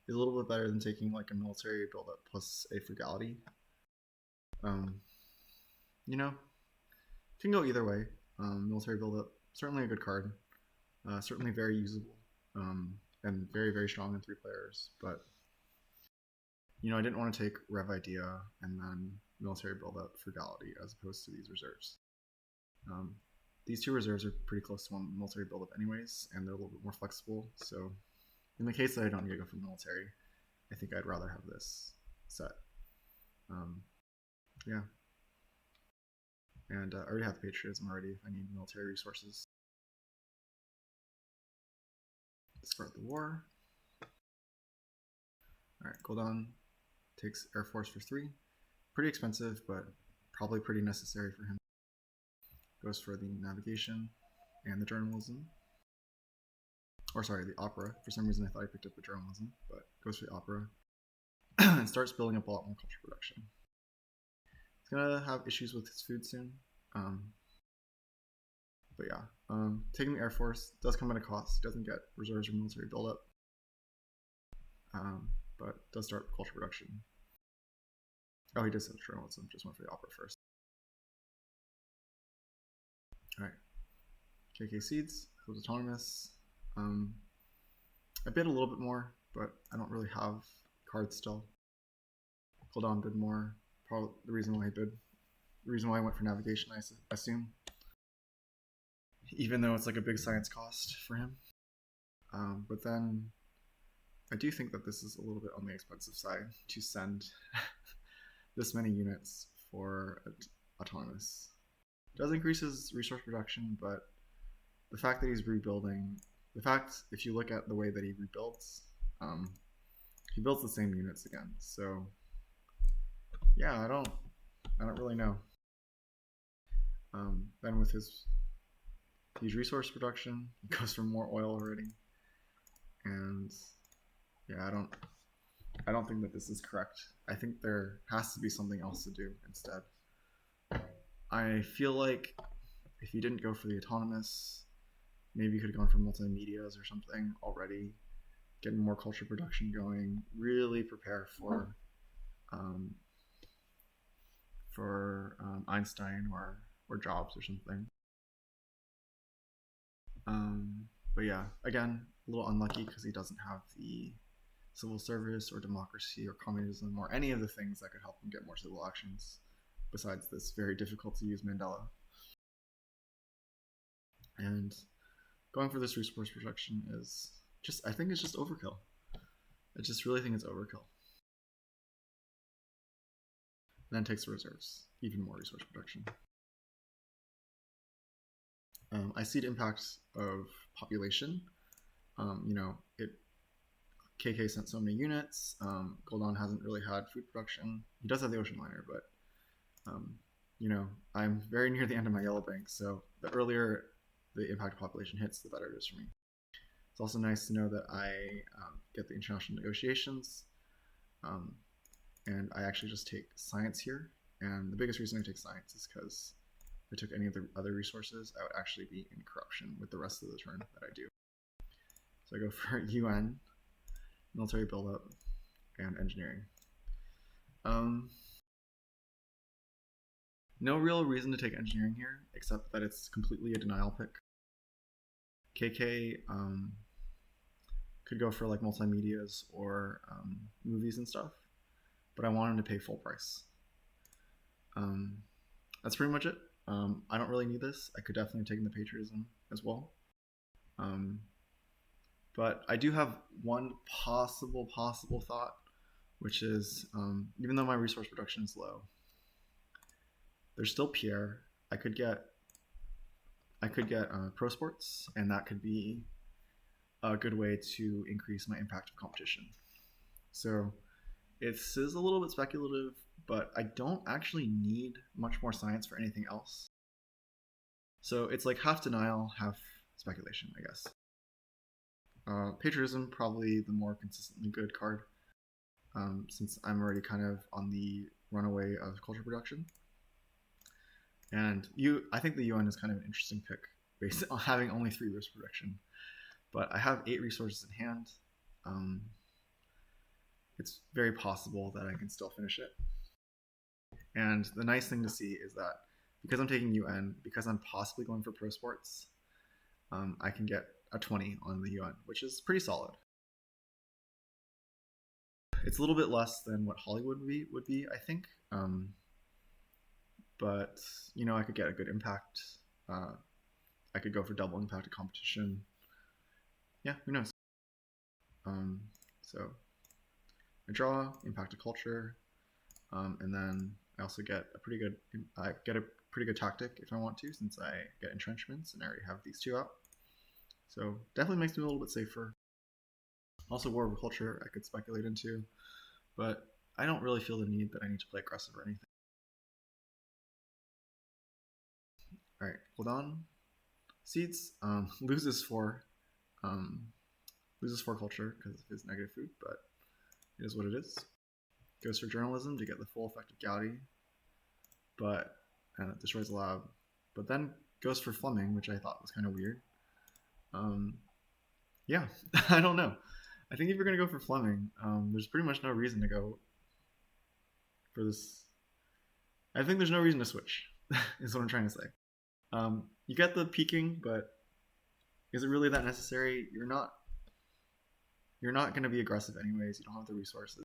is a little bit better than taking like a military buildup plus a frugality. Can go either way. Military buildup, certainly a good card. Certainly very usable. And very, very strong in 3 players. But, I didn't want to take Rev Idea and then military buildup frugality as opposed to these reserves. These 2 reserves are pretty close to one military buildup anyways, and they're a little bit more flexible. So in the case that I don't need to go for military, I think I'd rather have this set. Yeah. And I already have the patriotism already if I need military resources. Start the war. Alright, Goldan takes Air Force for 3. Pretty expensive, but probably pretty necessary for him. Goes for the navigation and the journalism. Or sorry, the opera. For some reason I thought I picked up the journalism, but goes for the opera. And starts building up a lot more culture production. He's gonna have issues with his food soon. But yeah, taking the Air Force does come at a cost. He doesn't get reserves or military buildup, but does start culture production. Oh, he does have journalism. Just went for the opera first. All right, KK Seeds, goes autonomous. I bid a little bit more, but I don't really have cards still. Goldan bid more. Probably the reason why he bid. The reason why I went for navigation, I assume. Even though it's like a big science cost for him. But then I do think that this is a little bit on the expensive side to send this many units for autonomous. It does increase his resource production, but the fact that he's rebuilding, if you look at the way that he rebuilds, he builds the same units again. So yeah, I don't really know. Then with his huge resource production, he goes for more oil already, and yeah, I don't think that this is correct. I think there has to be something else to do instead. I feel like if he didn't go for the autonomous, maybe he could have gone for multimedias or something already, getting more culture production going, really prepare for Einstein or Jobs or something. But yeah, again, a little unlucky because he doesn't have the civil service or democracy or communism or any of the things that could help him get more civil actions besides this very difficult to use Mandela. And going for this resource production is I think it's just overkill. I just really think it's overkill. And then takes the reserves, even more resource production. I see the impact of population. KK sent so many units. Goldan hasn't really had food production. He does have the ocean liner, but I'm very near the end of my yellow bank, so the earlier the impact of population hits, the better it is for me. It's also nice to know that I get the international negotiations, and I actually just take science here. And the biggest reason I take science is because if I took any of the other resources, I would actually be in corruption with the rest of the turn that I do. So I go for UN, military buildup, and engineering. No real reason to take engineering here, except that it's completely a denial pick. KK could go for like multimedias or movies and stuff, but I want him to pay full price. That's pretty much it. I don't really need this. I could definitely have taken the patriotism as well. But I do have one possible thought, which is even though my resource production is low, there's still Pierre. I could get pro sports, and that could be a good way to increase my impact of competition. So this is a little bit speculative, but I don't actually need much more science for anything else. So it's like half denial, half speculation, I guess. Patriotism, probably the more consistently good card, since I'm already kind of on the runaway of culture production. And I think the UN is kind of an interesting pick based on having only 3 risk production. But I have 8 resources in hand. It's very possible that I can still finish it. And the nice thing to see is that because I'm taking UN, because I'm possibly going for pro sports, I can get a 20 on the UN, which is pretty solid. It's a little bit less than what Hollywood would be, I think. But I could get a good impact. I could go for double impact of competition. Yeah, who knows? So I draw impact of culture, and then I also get a pretty good tactic if I want to, since I get entrenchments and I already have these 2 out. So definitely makes me a little bit safer. Also, war of culture I could speculate into, but I don't really feel the need that I need to play aggressive or anything. All right, hold on. Seeds loses 4 culture because of his negative food, but it is what it is. Goes for journalism to get the full effect of Gaudi, and it destroys the lab. But then goes for Fleming, which I thought was kind of weird. Yeah, I don't know. I think if you're gonna go for Fleming, there's pretty much no reason to go for this. I think there's no reason to switch. Is what I'm trying to say. You get the peaking, but is it really that necessary? You're not going to be aggressive anyways. You don't have the resources.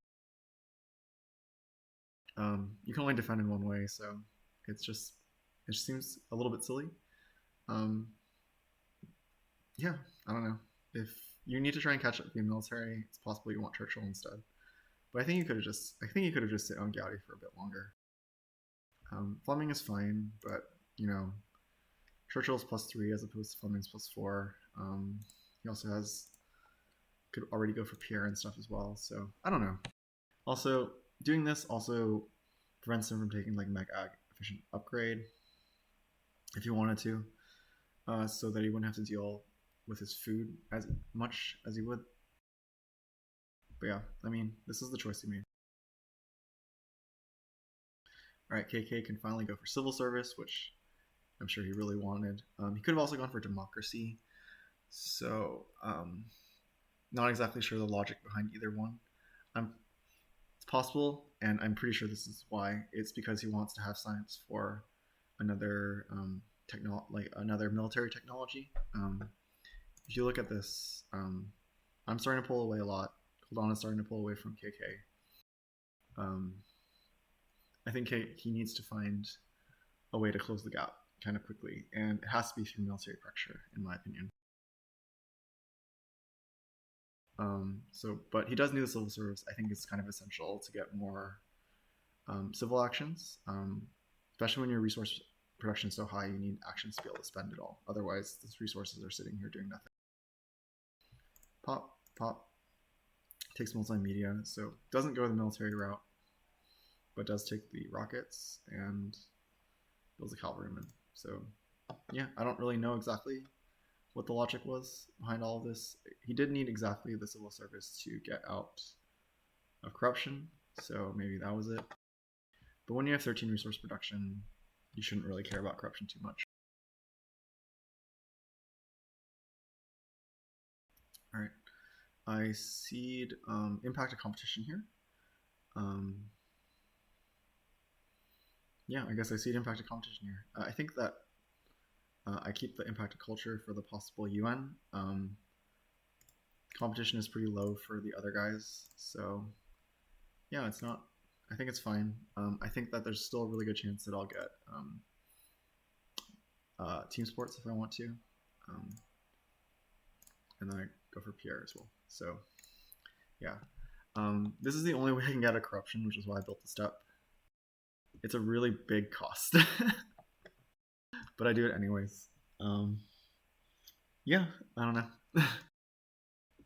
You can only defend in one way, so it just seems a little bit silly. Um, yeah, I don't know. If you need to try and catch up with the military, it's possible you want Churchill instead. But I think you could have just sit on Gowdy for a bit longer. Fleming is fine, but you know, Churchill's +3 as opposed to Fleming's +4. He also could already go for Pierre and stuff as well. So I don't know. Also, doing this also prevents him from taking like Mech Ag efficient upgrade if he wanted to, so that he wouldn't have to deal with his food as much as he would. But yeah, I mean, this is the choice he made. Alright, KK can finally go for civil service, which I'm sure he really wanted. He could have also gone for democracy. So, not exactly sure the logic behind either one. It's possible, and I'm pretty sure this is why. It's because he wants to have science for another another military technology. If you look at this, I'm starting to pull away a lot. Goldan is starting to pull away from KK. I think he needs to find a way to close the gap kind of quickly, and it has to be through military pressure, in my opinion. But he does need the civil service. I think it's kind of essential to get more civil actions, especially when your resource production is so high. You need actions to be able to spend it all. Otherwise, these resources are sitting here doing nothing. Pop takes multimedia, so doesn't go the military route, but does take the rockets and builds a cavalryman. So yeah, I don't really know exactly what the logic was behind all of this. He did need exactly the civil service to get out of corruption, so maybe that was it. But when you have 13 resource production, you shouldn't really care about corruption too much. All right, I cede impact of competition here. Yeah, I guess I cede impact of competition here. I think that I keep the impact of culture for the possible UN. Competition is pretty low for the other guys, so yeah, it's not. I think it's fine. I think that there's still a really good chance that I'll get team sports if I want to, and then I go for PR as well. So yeah, this is the only way I can get a corruption, which is why I built the step. It's a really big cost, but I do it anyways. Yeah, I don't know.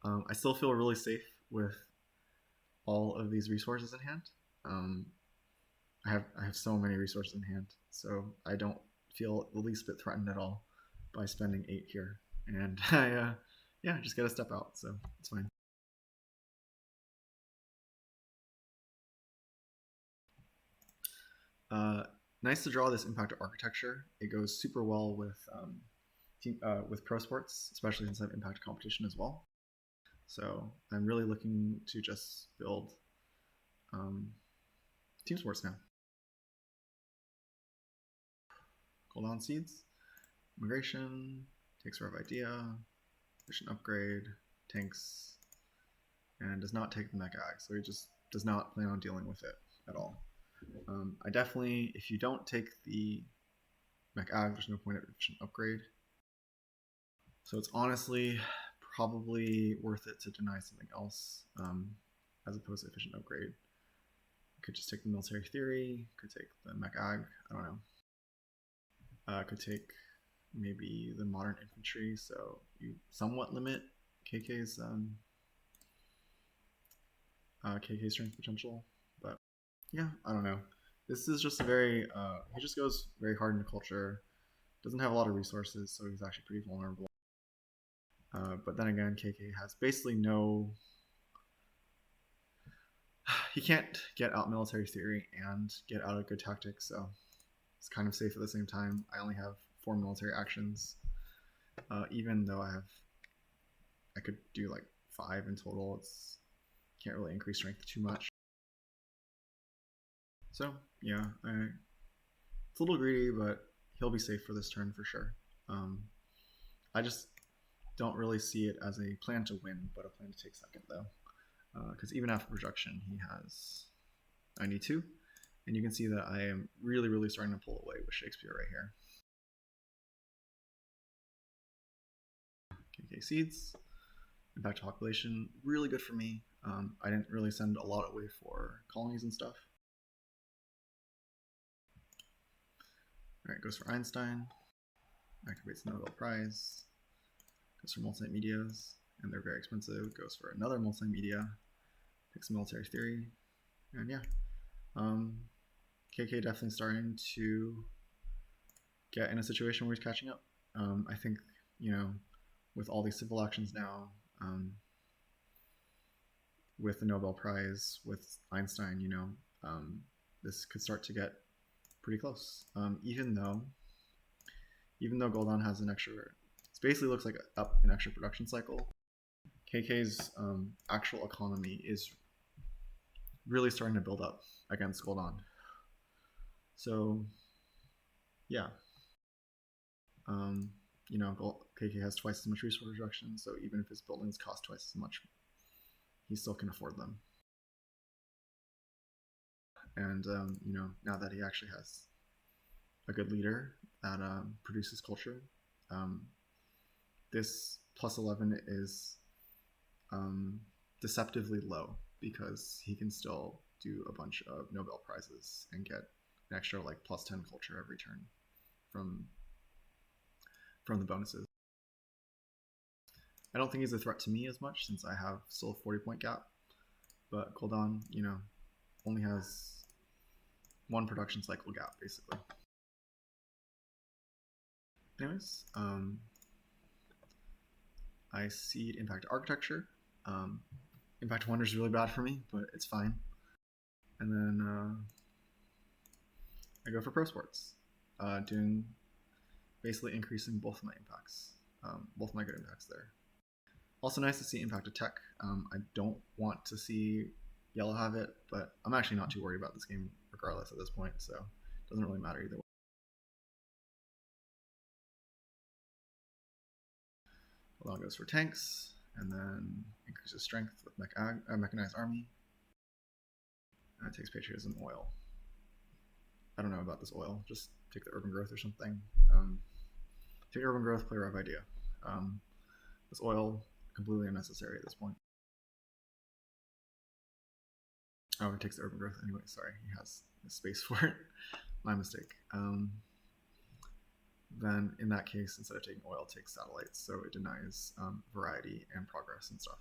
I still feel really safe with all of these resources in hand. I have so many resources in hand, so I don't feel the least bit threatened at all by spending 8 here, and I yeah, just get a step out, so it's fine. Nice to draw this impact of architecture. It goes super well with pro sports, especially since I have impact competition as well. So I'm really looking to just build team sports now. Goldan seeds, immigration, takes rough idea, mission upgrade, tanks, and does not take the mech ag, so he just does not plan on dealing with it at all. I definitely, if you don't take the mech ag, there's no point of efficient upgrade. So it's honestly probably worth it to deny something else as opposed to efficient upgrade. Could just take the military theory, could take the mech ag, I don't know. Could take maybe the modern infantry, so you somewhat limit KK's KK strength potential, but yeah, I don't know. This is just a very he just goes very hard into culture, doesn't have a lot of resources, so he's actually pretty vulnerable. But then again, KK has basically no. He can't get out military theory and get out of good tactics, so it's kind of safe at the same time. I only have 4 military actions, even though I could do like 5 in total. Can't really increase strength too much. So yeah, it's a little greedy, but he'll be safe for this turn for sure. I just don't really see it as a plan to win, but a plan to take second though, because even after projection, he has 92, And you can see that I am really, really starting to pull away with Shakespeare right here. KK Seeds, impact population, really good for me. I didn't really send a lot away for colonies and stuff. All right, goes for Einstein, activates the Nobel Prize, goes for multimedias, and they're very expensive, goes for another multimedia, picks military theory, and yeah. KK definitely starting to get in a situation where he's catching up. I think, with all these civil actions now, with the Nobel Prize, with Einstein, this could start to get pretty close. Even though Goldan has an extra, it basically looks like an extra production cycle. KK's actual economy is really starting to build up against Goldan. So, yeah. KK has twice as much resource reduction, so even if his buildings cost twice as much, he still can afford them. And, now that he actually has a good leader that produces culture, this plus 11 is deceptively low because he can still do a bunch of Nobel Prizes and get an extra plus 10 culture every turn from the bonuses. I don't think he's a threat to me as much since I have still a 40-point gap, but Goldan, only has one production cycle gap basically. Anyways, I seed impact architecture. Impact wonder is really bad for me, but it's fine. And then I go for pro sports, doing basically increasing both of my impacts, both of my good impacts there. Also nice to see impact of tech. I don't want to see yellow have it, but I'm actually not too worried about this game regardless at this point, so it doesn't really matter either way. Goldan goes for tanks, and then increases strength with mechanized army. And it takes patriotism oil. I don't know about this oil. Just take the urban growth or something. Take urban growth, play rough idea. This oil, completely unnecessary at this point. Oh, it takes the urban growth anyway. Sorry, he has space for it. My mistake. Then in that case, instead of taking oil, it takes satellites, so it denies variety and progress and stuff.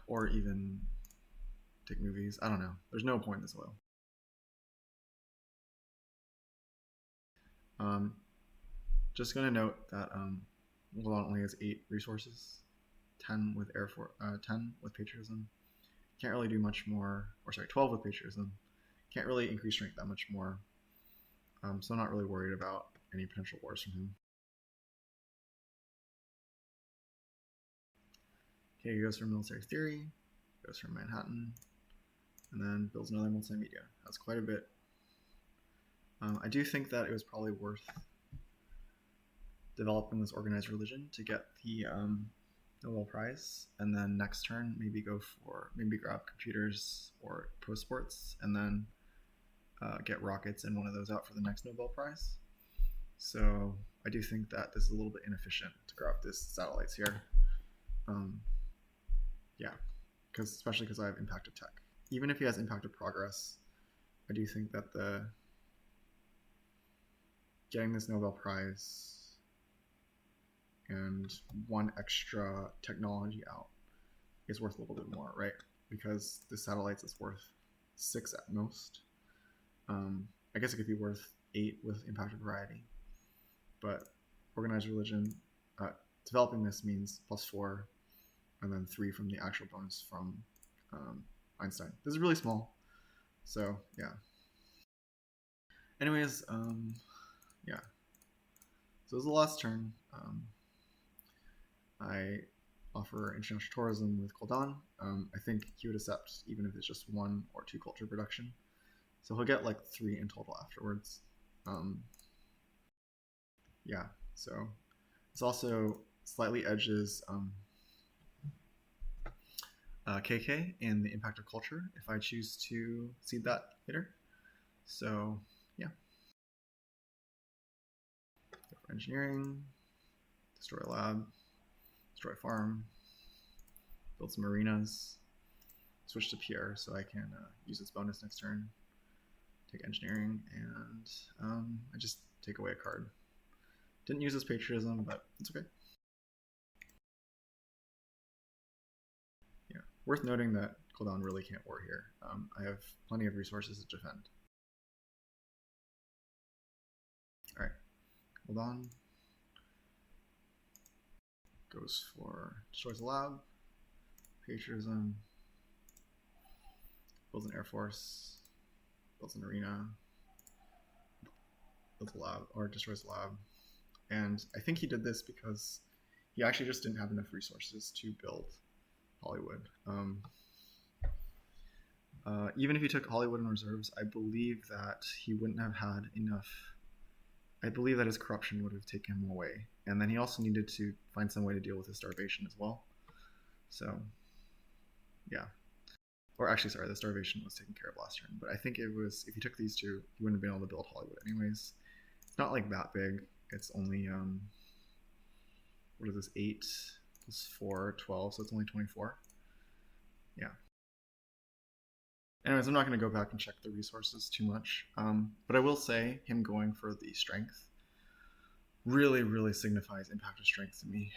Or even take movies. I don't know. There's no point in this oil. Just gonna note that Goldan only has 8 resources, 10 with 10 with patriotism. Can't really do much more, or sorry, 12 with patriotism. Can't really increase strength that much more. So I'm not really worried about any potential wars from him. Okay, he goes for military theory, goes for Manhattan, and then builds another multimedia. That's quite a bit. I do think that it was probably worth developing this organized religion to get the Nobel Prize, and then next turn maybe grab computers or pro sports, and then get rockets and one of those out for the next Nobel Prize. So I do think that this is a little bit inefficient to grab this satellites here. Yeah, especially because I have impact of tech. Even if he has impact of progress, I do think that getting this Nobel Prize and one extra technology out is worth a little bit more, right? Because the satellites is worth 6 at most. I guess it could be worth 8 with impact of variety, but organized religion, developing this means +4, and then 3 from the actual bonus from Einstein. This is really small, so yeah. Anyways, yeah. So it was the last turn. I offer international tourism with Goldan. I think he would accept even if it's just 1 or 2 culture production. So he'll get 3 in total afterwards. Yeah, so it's also slightly edges KK in the impact of culture if I choose to seed that later. So yeah. Go for engineering, destroy lab, destroy farm, build some arenas, switch to Pierre so I can use its bonus next turn. Take engineering, and I just take away a card. Didn't use his patriotism, but it's okay. Yeah, worth noting that Goldan really can't war here. I have plenty of resources to defend. All right, Goldan goes for destroys the lab, patriotism, builds an air force, builds an arena, builds a lab, or destroys the lab. And I think he did this because he actually just didn't have enough resources to build Hollywood. Even if he took Hollywood in reserves, I believe that he wouldn't have had enough. I believe that his corruption would have taken him away. And then he also needed to find some way to deal with his starvation as well. So, yeah. Or actually, sorry, the starvation was taken care of last turn. But I think it was, if he took these two, he wouldn't have been able to build Hollywood anyways. It's not like that big. It's only, what is this, 8 plus 4, 12, so it's only 24. Yeah. Anyways, I'm not going to go back and check the resources too much. But I will say, him going for the strength really, really signifies impact of strength to me.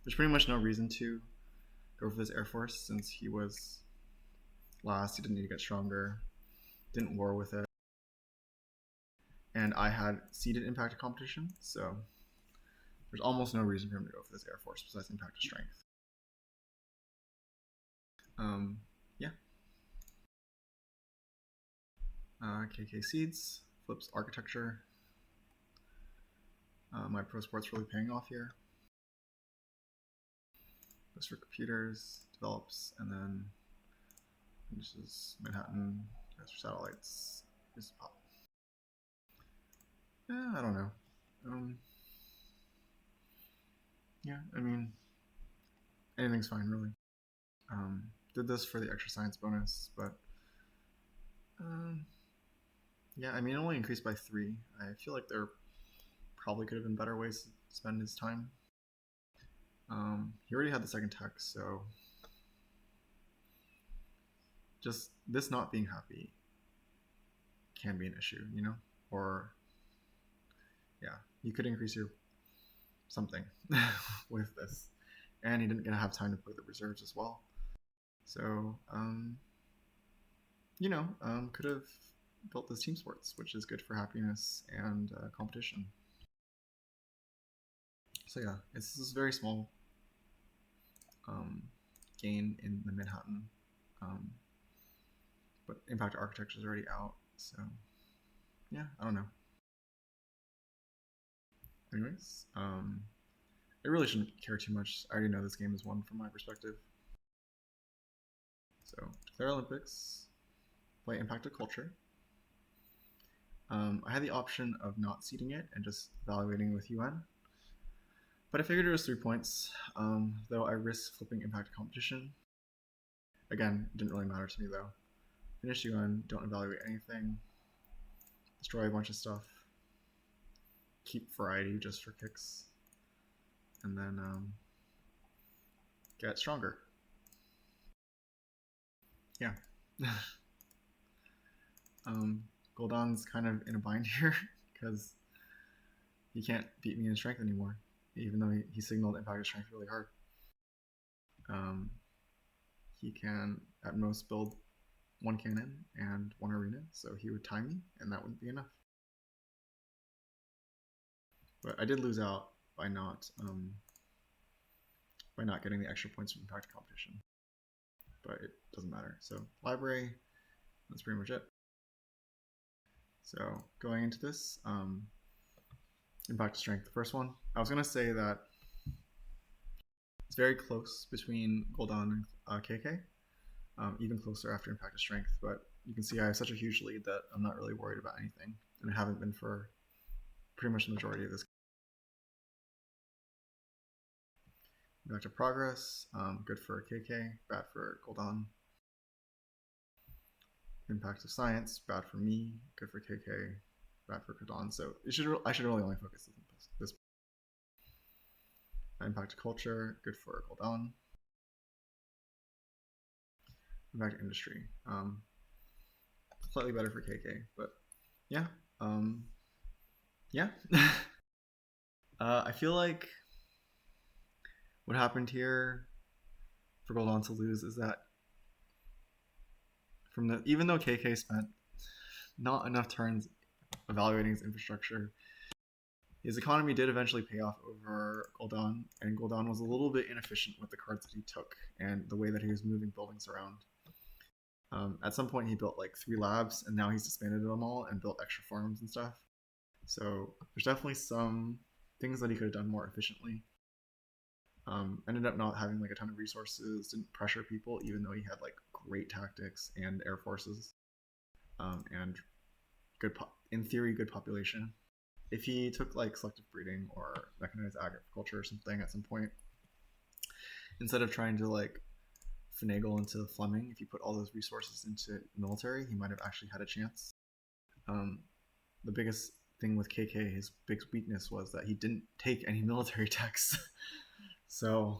There's pretty much no reason to go for this Air Force since he was last. He didn't need to get stronger. Didn't war with it. And I had seeded impact of competition, so there's almost no reason for him to go for this Air Force besides impact of strength. Yeah. KK seeds, flips architecture. My pro sport's really paying off here. Goes for computers, develops, and then finishes Manhattan, goes for satellites, just pop. Yeah, I don't know. Yeah, I mean, anything's fine, really. Did this for the extra science bonus, but yeah, I mean, it only increased by 3. I feel like there probably could have been better ways to spend his time. He already had the second text, so just this not being happy can be an issue, you know? Or, yeah, you could increase your something with this. And he didn't get to have time to play the reserves as well. So, you know, could have built this team sports, which is good for happiness and competition. So yeah, this is very small gain in the Manhattan, but impact architecture is already out, so yeah, I don't know. Anyways, I really shouldn't care too much. I already know this game is won from my perspective. So declare Olympics, play impact of culture. I had the option of not seeding it and just evaluating with UN. But I figured it was 3 points, though I risked flipping impact of competition. Again, it didn't really matter to me though. Finish UN, don't evaluate anything, destroy a bunch of stuff, keep variety just for kicks, and then get stronger. Yeah. Goldan's kind of in a bind here because he can't beat me in strength anymore, even though he signaled impact of strength really hard. He can at most build 1 cannon and 1 arena, so he would tie me, and that wouldn't be enough. But I did lose out by not getting the extra points from impact competition. But it doesn't matter. So library, that's pretty much it. So going into this, impact strength, the first one, I was gonna say that it's very close between Goldan and KK, even closer after impact of strength. But you can see I have such a huge lead that I'm not really worried about anything, and I haven't been for pretty much the majority of this. Back to progress, good for KK, bad for Goldan. Impact of science, bad for me, good for KK, bad for Goldan. So I should really only focus on this. Impact of culture, good for Goldan. Impact of industry, slightly better for KK, but yeah, yeah. I feel like what happened here for Goldan to lose is that even though KK spent not enough turns evaluating his infrastructure, his economy did eventually pay off over Goldan, and Goldan was a little bit inefficient with the cards that he took and the way that he was moving buildings around. At some point, he built like 3 labs, and now he's disbanded them all and built extra farms and stuff. So there's definitely some things that he could have done more efficiently. Ended up not having like a ton of resources, didn't pressure people, even though he had like great tactics and air forces, and good, in theory, good population. If he took like selective breeding or mechanized agriculture or something at some point, instead of trying to like finagle into Fleming, if you put all those resources into military, he might have actually had a chance. The biggest thing with KK, his big weakness was that he didn't take any military techs. So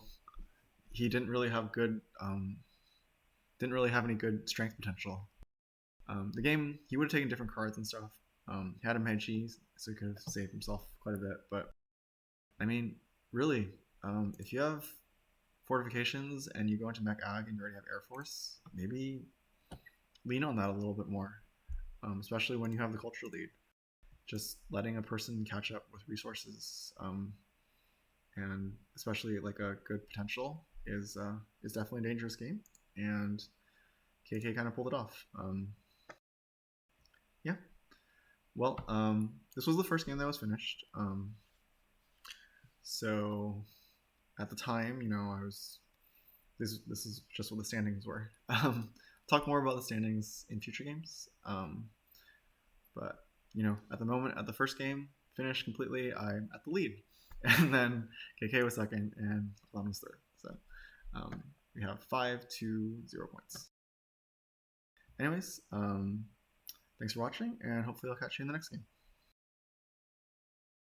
he didn't really have any good strength potential. The game, he would have taken different cards and stuff. He had a Meiji, so he could have saved himself quite a bit. But I mean, really, if you have fortifications and you go into Mech Ag and you already have Air Force, maybe lean on that a little bit more, especially when you have the culture lead. Just letting a person catch up with resources, and especially like a good potential, is definitely a dangerous game, and KK kind of pulled it off. Yeah. Well, this was the first game that was finished. So at the time, I was this is just what the standings were. Talk more about the standings in future games. But at the moment, at the first game finished completely, I'm at the lead, and then KK was second, and Lon was third. So we have 5 to 0 points. Anyways, thanks for watching, and hopefully I'll catch you in the next game.